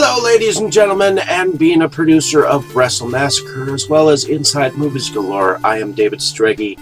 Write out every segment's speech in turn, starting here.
Hello, ladies and gentlemen, and being a producer of Wrestle Massacre as well as Inside Movies Galore, I am David Strege,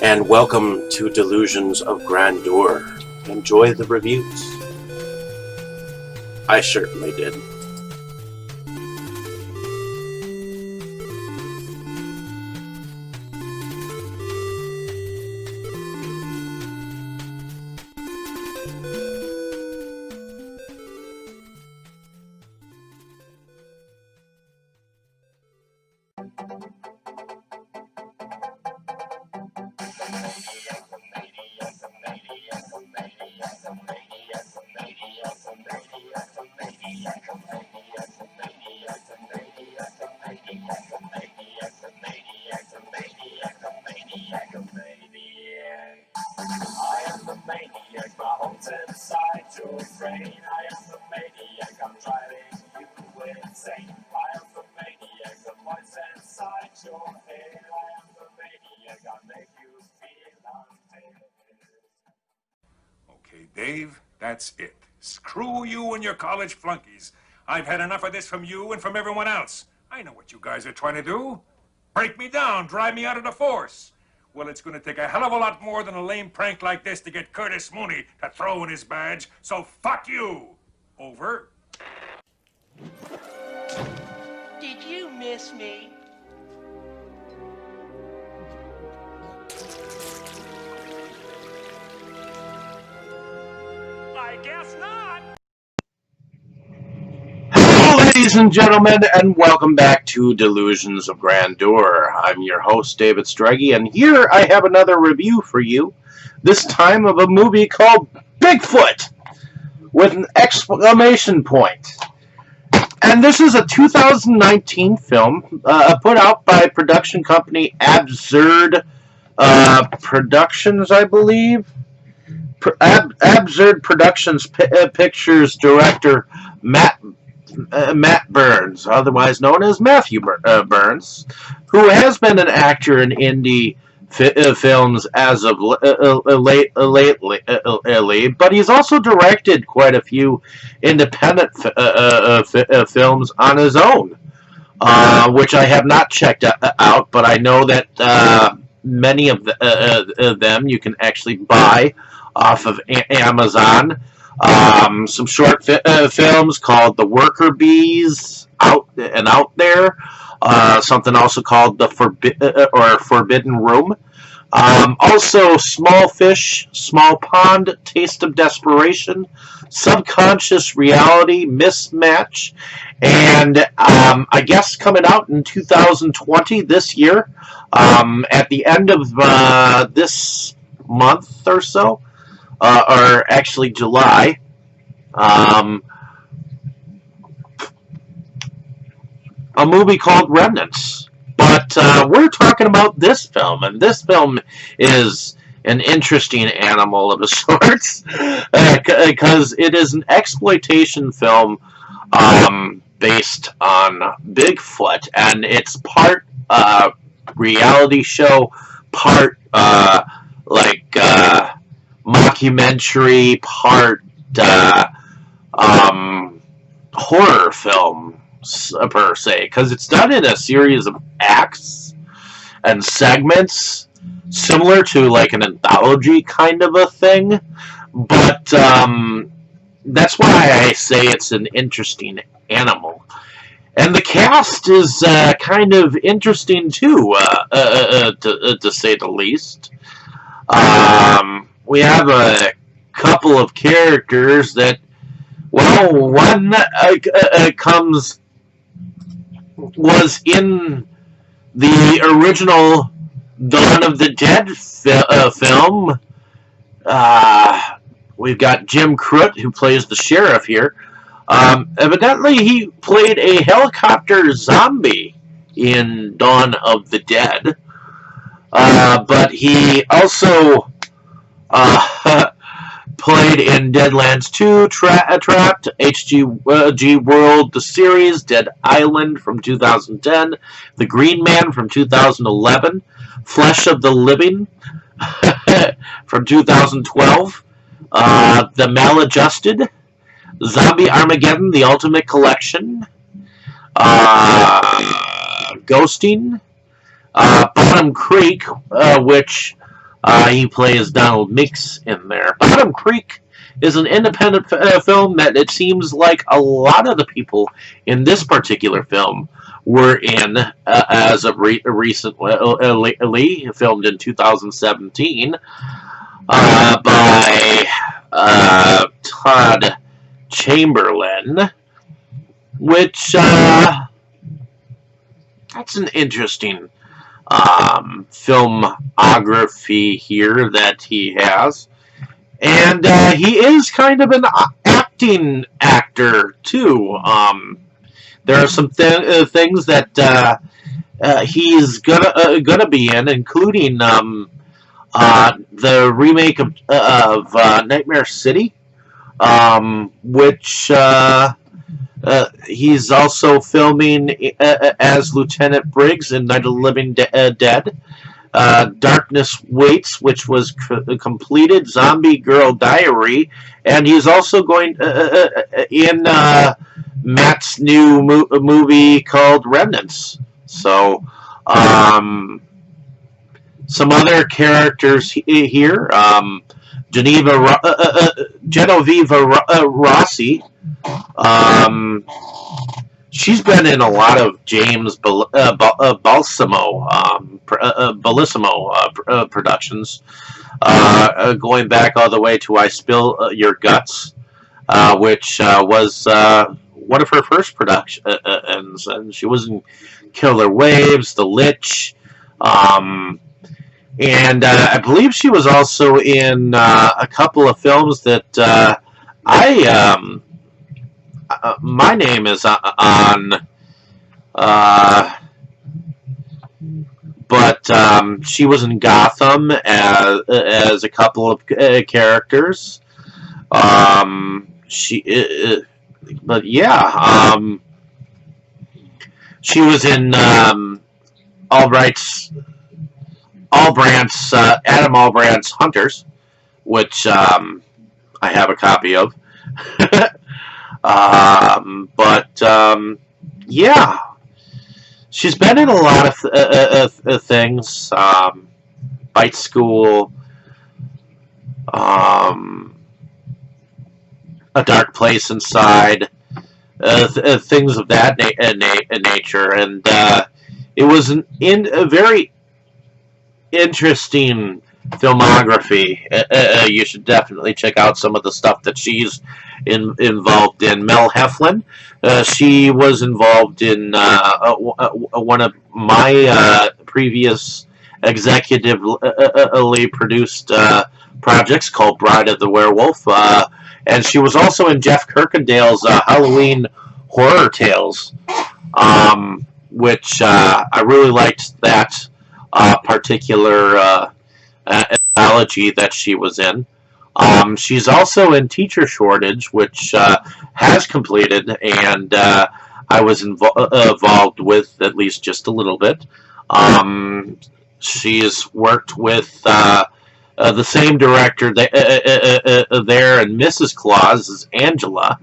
and welcome to Delusions of Grandeur. Enjoy the reviews. I certainly did. Okay, Dave, that's it. Screw you and your college flunkies. I've had enough of this from you and from everyone else. I know what you guys are trying to do. Break me down, drive me out of the force. Well, it's going to take a hell of a lot more than a lame prank like this to get Curtis Mooney to throw in his badge, so fuck you! Over. Did you miss me? I guess not. Hello, ladies and gentlemen, and welcome back to Delusions of Grandeur. I'm your host, David Strege, and here I have another review for you, this time of a movie called Bigfoot, with an exclamation point. And this is a 2019 film put out by production company Absurd Productions, I believe. Absurd Productions Pictures director Matt Burns, otherwise known as Matthew Burns, who has been an actor in indie films as of lately, but he's also directed quite a few independent films on his own, which I have not checked out, but I know that many of them you can actually buy off of Amazon. Some short films called The Worker Bees, Out There. Something also called The Forbidden Room. Also, Small Fish, Small Pond, Taste of Desperation, Subconscious Reality, Mismatch, and I guess coming out in 2020, this year, at the end of this month or so, or actually July, a movie called Remnants. But we're talking about this film, and this film is an interesting animal of a sorts, because it is an exploitation film based on Bigfoot, and it's part reality show, part mockumentary, part horror film per se, because it's done in a series of acts and segments similar to like an anthology kind of a thing, but that's why I say it's an interesting animal. And the cast is kind of interesting too, to say the least. We have a couple of characters that, well, one was in the original Dawn of the Dead film. We've got Jim Crute, who plays the sheriff here. Evidently, he played a helicopter zombie in Dawn of the Dead. But he also played in Deadlands 2, Trapped, H.G. World, the series, Dead Island from 2010, The Green Man from 2011, Flesh of the Living from 2012, The Maladjusted, Zombie Armageddon: The Ultimate Collection, Ghosting, Bottom Creek, which he plays Donald Meeks in there. Bottom Creek is an independent film that it seems like a lot of the people in this particular film were in as of recently, filmed in 2017 by Todd Chamberlain, which that's an interesting filmography here that he has. And he is kind of an acting actor, too. There are some things that he's gonna be in, including the remake of Nightmare City, which he's also filming as Lieutenant Briggs in Night of the Living Dead. Darkness Waits, which was completed, Zombie Girl Diary, and he's also going in Matt's new movie called Remnants. So, some other characters here, Genevieve Rossi. She's been in a lot of James Bellissimo productions, going back all the way to I Spill Your Guts, which was one of her first productions, and she was in Killer Waves, The Lich, and I believe she was also in a couple of films that my name is on, but she was in Gotham as a couple of characters. But yeah, she was in Adam Albrandt's Hunters, which I have a copy of. Yeah, she's been in a lot of things. Bite School, A Dark Place Inside, things of that nature, and it was a very interesting filmography. You should definitely check out some of the stuff that she's involved in. Mel Heflin, she was involved in one of my previous executively produced projects called Bride of the Werewolf, and she was also in Jeff Kirkendale's Halloween Horror Tales, which I really liked that particular anthology that she was in. She's also in Teacher Shortage, which has completed, and I was involved with at least just a little bit. She's worked with the same director there, and Mrs. Claus is Angela,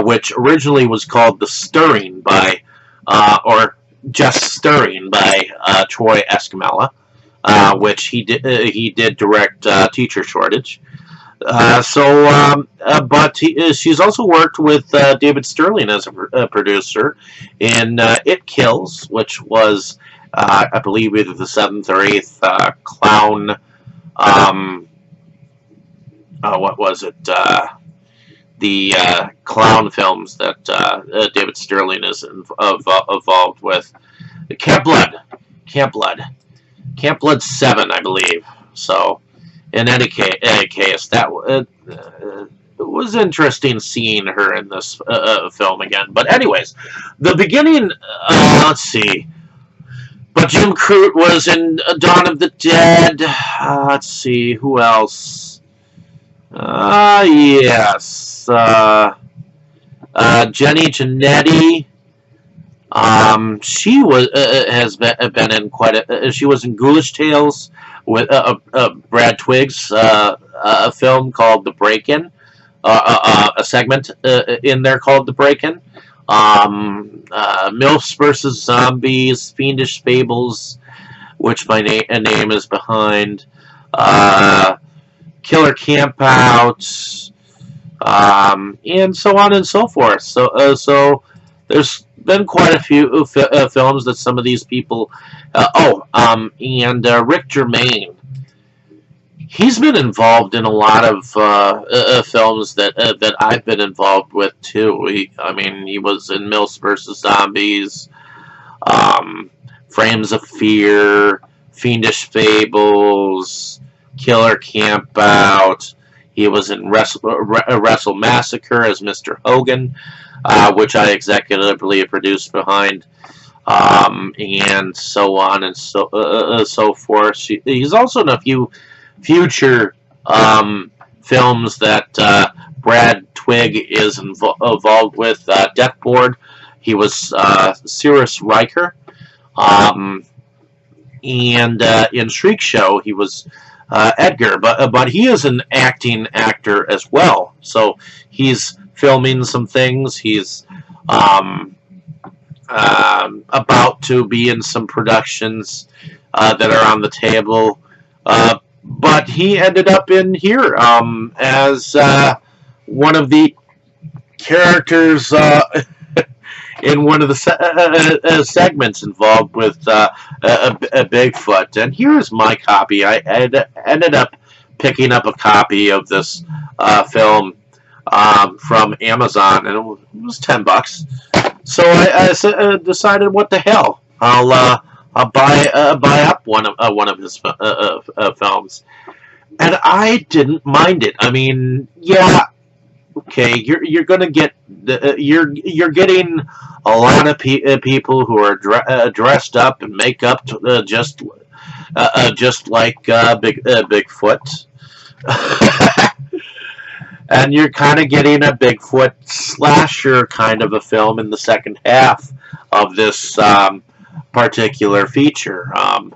which originally was called The Stirring by, or Just Stirring by Troy Escamilla, which he did direct Teacher Shortage. But she's also worked with David Sterling as a producer in It Kills, which was, I believe, either the 7th or 8th clown. What was it? The clown films that David Sterling is involved with. Camp Blood 7, I believe. So, in any case, that it was interesting seeing her in this film again. But anyways, the beginning. Let's see. But Jim Crute was in Dawn of the Dead. Let's see, who else? Yes. Jenny Janetti. She has been in quite a. She was in Ghoulish Tales with Brad Twigg's a film called The Break-In. a segment in there called The Break-In. MILFs versus Zombies, Fiendish Fables, which my name is behind, Killer Campouts, and so on and so forth. So there's been quite a few films that some of these people. Rick Germain. He's been involved in a lot of films that I've been involved with too. He was in MILFs versus Zombies, Frames of Fear, Fiendish Fables, Killer Campout. He was in Wrestle Massacre as Mr. Hogan, which I executively produced behind, and so on and so forth. He's also in a few future films that Brad Twigg is involved with. Death Board, he was Cyrus Riker, and in Shriek Show he was Edgar, but he is an acting actor as well. So he's filming some things. He's about to be in some productions that are on the table. But he ended up in here as one of the characters in one of the segments involved with a Bigfoot. And here's my copy. I ended up picking up a copy of this film from Amazon, and it was $10. So I decided, what the hell? I'll buy up one of his films, and I didn't mind it. I mean, yeah, okay, you're gonna get you're getting a lot of people who are dressed up and make up just like Bigfoot. And you're kind of getting a Bigfoot slasher kind of a film in the second half of this particular feature. I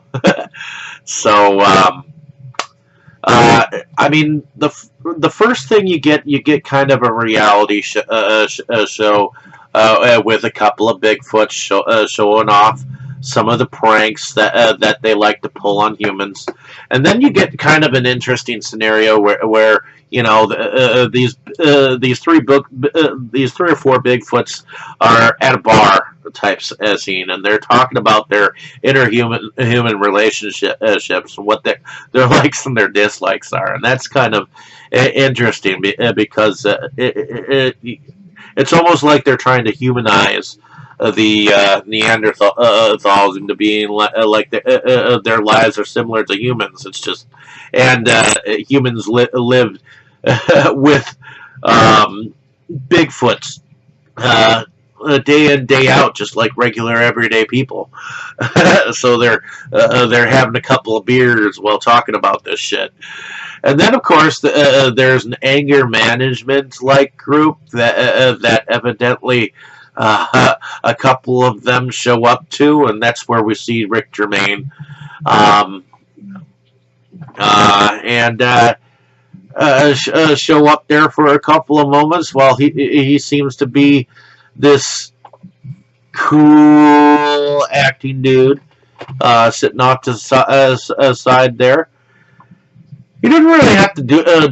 mean, the first thing you get kind of a reality show with a couple of Bigfoot showing off some of the pranks that they like to pull on humans, and then you get kind of an interesting scenario where these three or four Bigfoots are at a bar type scene, and they're talking about their human relationships and what their likes and their dislikes are, and that's kind of interesting because it's almost like they're trying to humanize the Neanderthals into being like their lives are similar to humans. It's just, and humans lived with Bigfoots day in, day out, just like regular everyday people. So they're having a couple of beers while talking about this shit. And then, of course, there's an anger management like group that evidently a couple of them show up to, and that's where we see Rick Germain show up there for a couple of moments while he seems to be this cool acting dude sitting off to the side there. He didn't really have to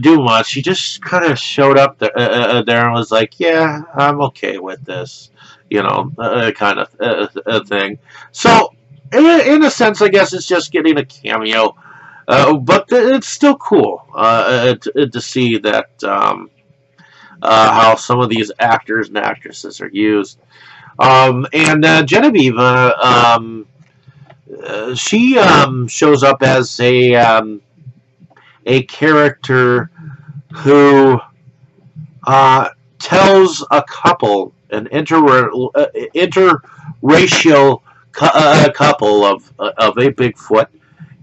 do much. He just kind of showed up there and was like, "Yeah, I'm okay with this," kind of thing. So, in a sense, I guess it's just getting a cameo, but it's still cool to see that how some of these actors and actresses are used. And Genevieve, she shows up as a character who tells a couple, an interracial couple of a Bigfoot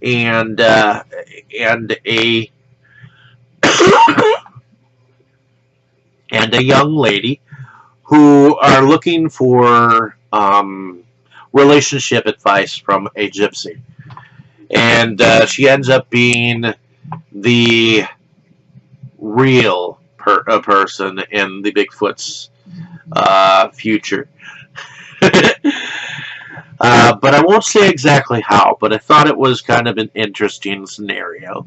and a and a young lady who are looking for relationship advice from a gypsy, and she ends up being the real a person in the Bigfoot's future. But I won't say exactly how, but I thought it was kind of an interesting scenario.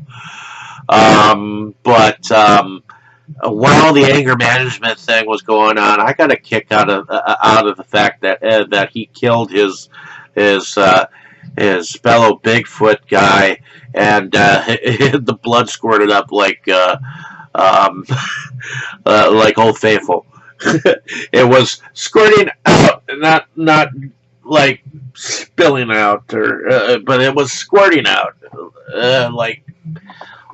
But while the anger management thing was going on, I got a kick out of the fact that that he killed his fellow Bigfoot guy, and the blood squirted up um, like Old Faithful. It was squirting out, not like spilling out, or but it was squirting out, like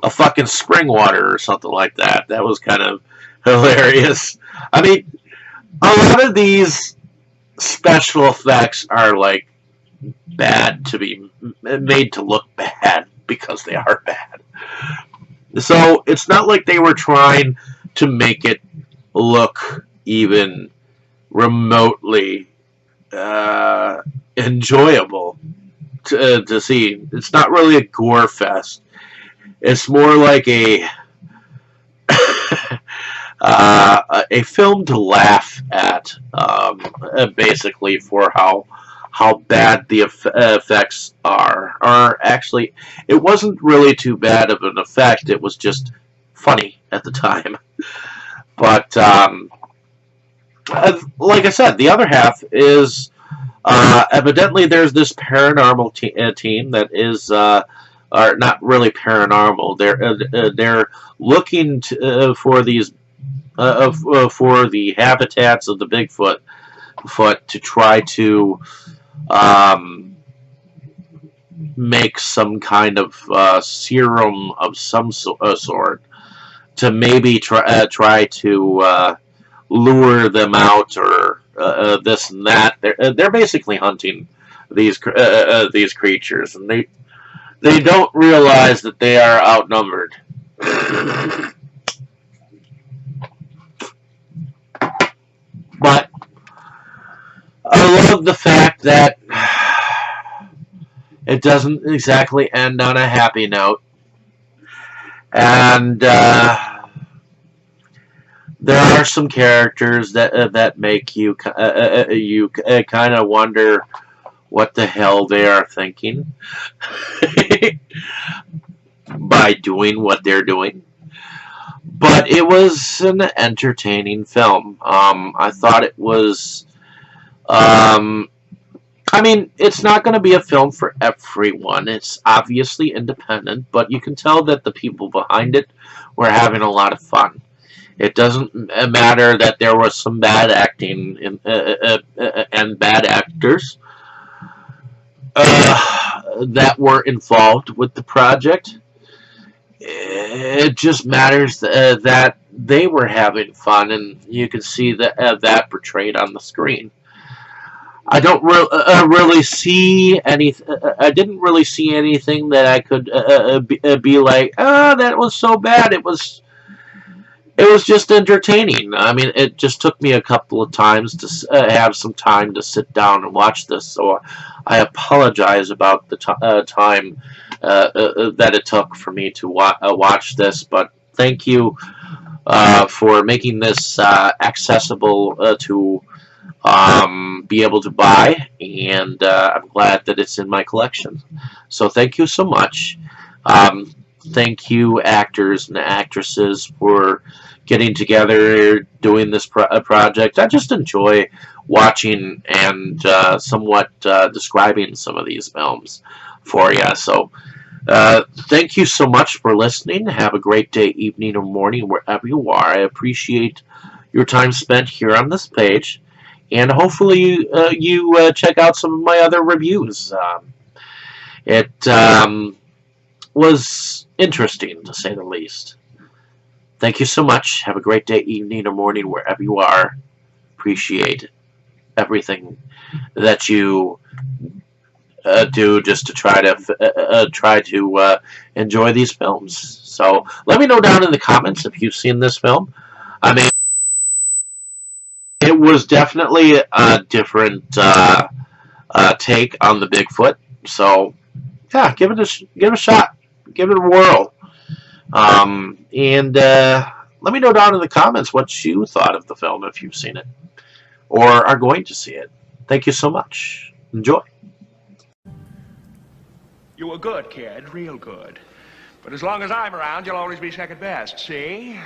a fucking spring water or something like that. That was kind of hilarious. I mean, a lot of these special effects are like bad to be made to look bad because they are bad. So it's not like they were trying to make it look even remotely enjoyable to see. It's not really a gore fest. It's more like a a film to laugh at, basically, for how bad the effects are. Or actually, it wasn't really too bad of an effect. It was just funny at the time. But like I said, the other half is evidently there's this paranormal team that is. Are not really paranormal. They're looking for these for the habitats of the Bigfoot to try to make some kind of serum of some sort to maybe try to lure them out, or this and that. They're basically hunting these creatures, and they don't realize that they are outnumbered. But I love the fact that it doesn't exactly end on a happy note. And there are some characters that make you kind of wonder what the hell they are thinking by doing what they're doing. But it was an entertaining film. I thought it was. I mean, it's not going to be a film for everyone. It's obviously independent, but you can tell that the people behind it were having a lot of fun. It doesn't matter that there was some bad acting and bad actors that were involved with the project. It just matters that they were having fun, and you can see that portrayed on the screen. I don't really see any. I didn't really see anything that I could be like, that was so bad. It was just entertaining. I mean, it just took me a couple of times to have some time to sit down and watch this. So I apologize about the time that it took for me to watch this. But thank you for making this accessible to be able to buy. And I'm glad that it's in my collection. So thank you so much. Thank you, actors and actresses, for getting together, doing this project. I just enjoy watching and somewhat describing some of these films for you. So thank you so much for listening. Have a great day, evening, or morning, wherever you are. I appreciate your time spent here on this page, and hopefully you check out some of my other reviews. It was interesting, to say the least. Thank you so much. Have a great day, evening, or morning, wherever you are. Appreciate everything that you do just to try to enjoy these films. So let me know down in the comments if you've seen this film. I mean, it was definitely a different take on the Bigfoot. So yeah, give it a shot. Give it a whirl. And Let me know down in the comments what you thought of the film if you've seen it or are going to see it. Thank you so much. Enjoy. You were good, kid, real good. But as long as I'm around, you'll always be second best, see?